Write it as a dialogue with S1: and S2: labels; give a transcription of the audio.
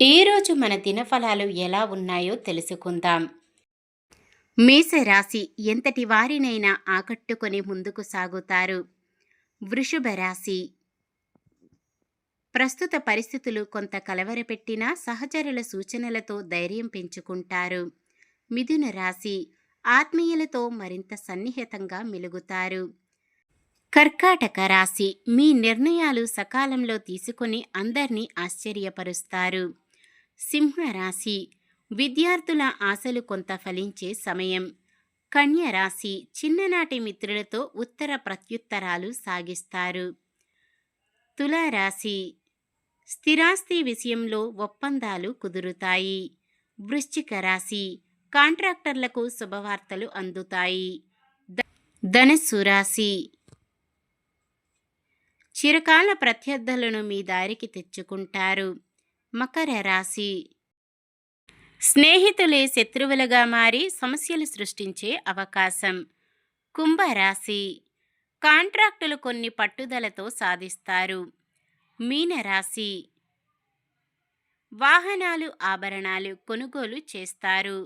S1: ఈరోజు మన దినఫలాలు ఎలా ఉన్నాయో తెలుసుకుందాం. మేషరాశి ఎంతటి వారినైనా ఆకట్టుకొని ముందుకు సాగుతారు. వృషభ రాశి ప్రస్తుత పరిస్థితులు కొంత కలవరపెట్టినా సహచరుల సూచనలతో ధైర్యం పెంచుకుంటారు. మిథున రాశి ఆత్మీయులతో మరింత సన్నిహితంగా మెలుగుతారు. కర్కాటక రాశి మీ నిర్ణయాలు సకాలంలో తీసుకొని అందర్నీ ఆశ్చర్యపరుస్తారు. సింహరాశి విద్యార్థుల ఆశలు కొంత ఫలించే సమయం. కన్య రాశి చిన్ననాటి మిత్రులతో ఉత్తర ప్రత్యుత్తరాలు సాగిస్తారు. తులారాశి స్థిరాస్తి విషయంలో ఒప్పందాలు కుదురుతాయి. వృశ్చిక రాశి కాంట్రాక్టర్లకు శుభవార్తలు అందుతాయి. ధనస్సు రాశి చిరకాల ప్రత్యర్థులను మీ దారికి తెచ్చుకుంటారు. మకర రాశి స్నేహితులే శత్రువులుగా మారి సమస్యలు సృష్టించే అవకాశం. కుంభరాశి కాంట్రాక్టులు కొన్ని పట్టుదలతో సాధిస్తారు. మీనరాశి వాహనాలు ఆభరణాలు కొనుగోలు చేస్తారు.